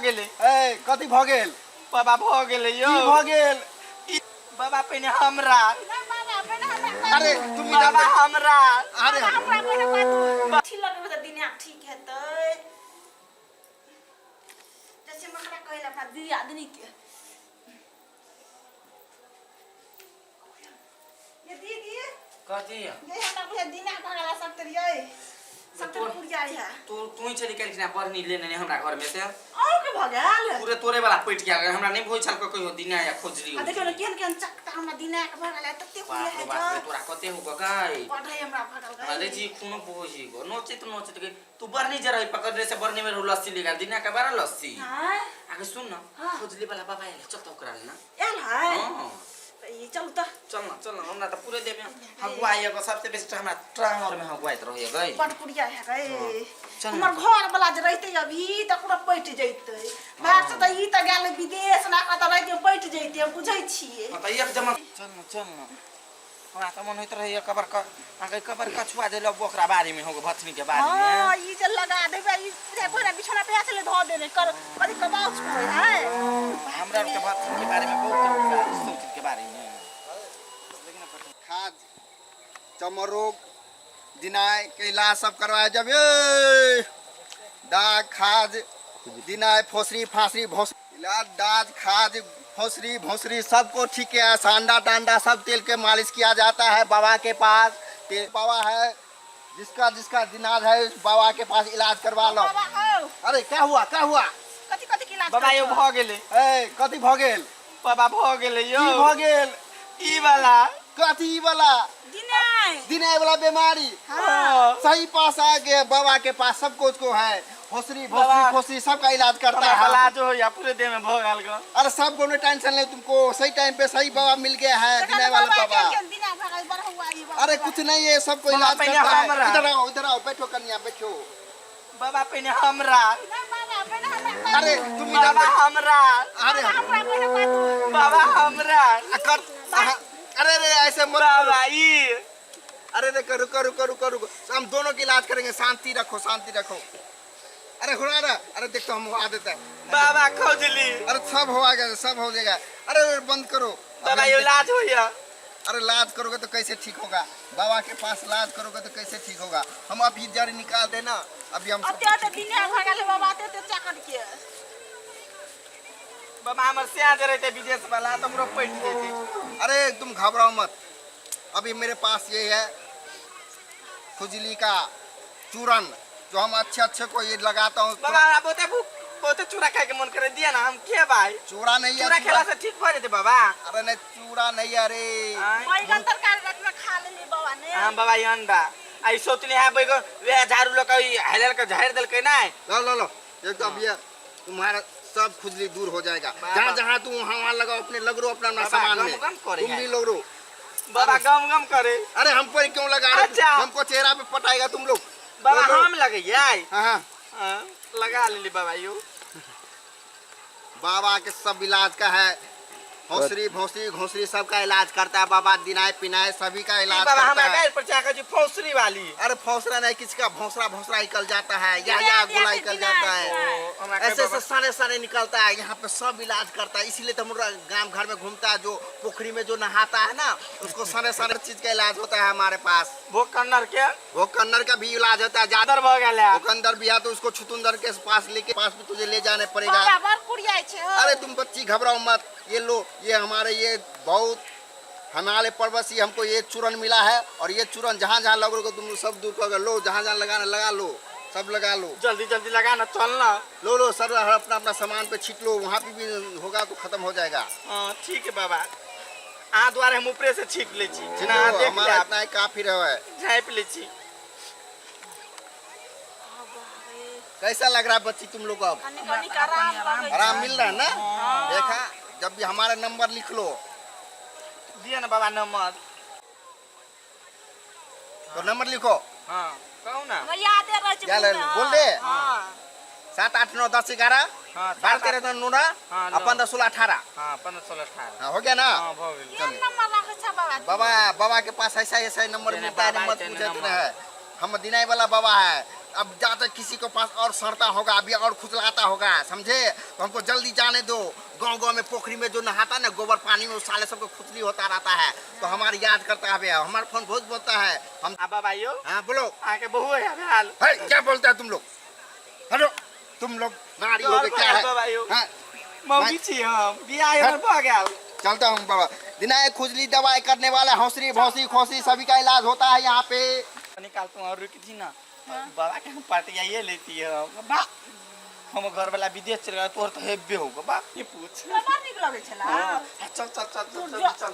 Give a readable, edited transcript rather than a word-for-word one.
गेले ए कथी भ गेल बाबा भ गेले यो की भ गेल बाबा पहिने हमरा अरे तुम बाबा हमरा अरे दिना ठीक हेतै जैसे मकरा कहला अपना दी आदमी के ये दीदी कथी ये हमरा बुझे दिना भगला सकतरियै सकतर पुरिया है तू ही चली के बरनी लेने हमरा घर में से और के भगल पूरे तोरे वाला पैट गया हमरा नहीं भोई छल कहियो दिना या खोजरी आ देखियो न केन केन चकता हमरा दिना के भगला तते कुले है बाप रे तोरा कते हो गई पढ़ाई हमरा भगल अरे जी खूनो पोजी गो नोचित के तू बरनी जरा पकड़ से बरनी में लस्सी लेगा दिना का बारा लस्सी हां आगे सुन न खोजली वाला बाबा आइले चल तो करा ना एल है हां ये चल त चल ना हमरा त पूरे देबे हगुआई को सबसे बेस्ट हमरा ट्रांगर में हगुआई रहिए गई पटपुरिया है गई हमर घर वाला जे रहते अभी त पूरा पैट जइते बाहर से त ई त गेल विदेश ना का त रहते पैट जइते हम बुझै छिए त एक जमा चल ना हमरा त मन होइत रहिए कबर का आगे कबर कछुआ देलो बोकरा बारी में होगे भथनी के बारी में हां ई जे लगा देबे ई पूरा बिछौना पे ऐसे धो देने कर कदी कबाउ छोड़ है हमरा के भथनी के बारे में बहुत सोच के बारे में खाद चमरोग दिनाय के इलाज सब करवाया जब ये दाग खाद दिनाय फोसरी फांसरी भोस इलाज दाग खाद फोसरी भोसरी सबको ठीक है सांडा टांडा सब तेल के मालिश किया जाता है बाबा के पास तेल बाबा है जिसका जिसका दिनाज है उस बाबा के पास इलाज करवा लो अरे क्या हुआ कथी कथी के इलाज बाबा यो भ गेले ए कथी भ गेल बाबा भ गेले यो की भ गेल ई वाला कथी वाला दिनाय वाला बीमारी हां सही पास आ गए बाबा के पास सब कुछ को है फोसरी भोसरी फोसरी सबका इलाज करता है इलाज हो या पूरे देह में भोगल गो अरे सब को टेंशन नहीं तुमको सही टाइम पे सही बाबा मिल गया है दिनाय वाला बाबा अरे कुछ नहीं है सबको इलाज करता है इधर आओ बैठो कन्या बैठो बाबा पहिने हमरा अरे तुम बाबा हमरा अरे बाबा हमरा अरे रे ऐसे मत बाबा ई अरे रे करो हम दोनों का इलाज करेंगे शांति रखो अरे घुरा रहा अरे देखो हम आ देता है बाबा खोजली अरे सब हो जाएगा अरे बंद करो बाबा ये इलाज हो या अरे इलाज करोगे तो कैसे ठीक होगा बाबा के पास इलाज करोगे तो कैसे ठीक होगा हम अभी जड़ निकाल देना अभी हम बाबा हमर सिया जे रहते विदेश वाला तो हमरो पैट देते अरे तुम घबराओ मत अभी मेरे पास ये है खुजली का चूरन जो हम अच्छे को ये लगाता हूँ बाबा बहुत चूड़ा खाए के मन करे दिया ना हम के भाई चूड़ा नहीं है चूड़ा खेला से ठीक हो जाते बाबा अरे नहीं चूड़ा नहीं अरे बैगन तरकारी में खा लेली बाबा ने हां बाबा ये अंडा आई सोतली है बैगन वे झाड़ू लगा हेलल के झाड़ देल के ना लो एक तो अब ये तुम्हारा सब खुजली दूर हो जाएगा जहाँ तुम वहाँ लगाओ अपने लग रो अपना सामान में तुम भी लग रो बाबा गम करे अरे हम पर क्यों लगा रहे हमको चेहरा पे पटाएगा तुम लोग बाबा हम लगाइए हाँ लगा ले बाबा यू बाबा के सब इलाज का है भोसरी घोसरी सबका इलाज करता है बाबा दिनाय पिनाय सभी का इलाज बाबा करता है पर चाका जी फौसरी वाली अरे फौसरा नहीं किसी का भौसरा निकल जाता है या गोला निकल जाता है ऐसे सारे निकलता है यहाँ पे सब इलाज करता है इसीलिए तो मुर्गा गांव घर में घूमता है जो पोखरी में जो नहाता है ना उसको सारे चीज का इलाज होता है हमारे पास वो कन्नर का भी इलाज होता है ज्यादा अंदर भी है तो उसको छुतुंदर के पास भी तुझे ले जाने पड़ेगा अरे तुम बच्ची घबराओ मत ये लो ये हमारे ये बहुत हिमालय पर्वत से हमको ये चूरन मिला है और ये चूरन जहाँ लगोगे तुम सब दूर कर लो जहाँ लगाना लगा लो सब लगा लो जल्दी लगाना चलना लो सर अपना सामान पे छीट लो वहाँ पे भी होगा तो खत्म हो जाएगा ठीक है बाबा आ द्वारे हम ऊपर से छीट ले छी ना हमारा इतना ही काफी रहा झाँप ले छी कैसा लग रहा है बच्ची तुम लोग को अब आराम मिल रहा है ना देखा जब भी हमारा नंबर लिख लो दिया ना बाबा नंबर तो नंबर लिखो हाँ कहू ना क्या बोल दे 7 8 9 10 11 12 13 14 15 16 18 15 16 18 हो गया ना बाबा बाबा के पास ऐसा नंबर मिलता है मत पूछते है हम दिनाई वाला बाबा है अब जाता किसी के पास और सड़ता होगा, अभी और खुजलाता होगा, समझे? तो हमको जल्दी जाने दो। गांव-गांव में पोखरी में जो नहाता ना गोबर पानी में, उस साले सबको खुजली होता रहता है, तो हमारी याद करता है। हमारा फोन बहुत बोलता है हम। अब भाइयों हाँ बोलो। आके बहु है अबे हाल है क्या बोलता है तुम लोग? हटो, तुम लोग नारी हो गए क्या है? हाँ, मौगी छी हम बियाह हमर भ गेल। चलता हूँ बाबा। दिनाए खुजली दवाई करने वाला हौसरी भौसरी खोसी सभी का इलाज होता है यहाँ पे। निकाल तुम और रुकी थी ना बाबा के हम पार्टी लेती है बा हम घर वाला विदेश चल गया तोर तो हेबे होगा बा ये पूछ बड़ नीक लगै छला। चल चल चल चल चल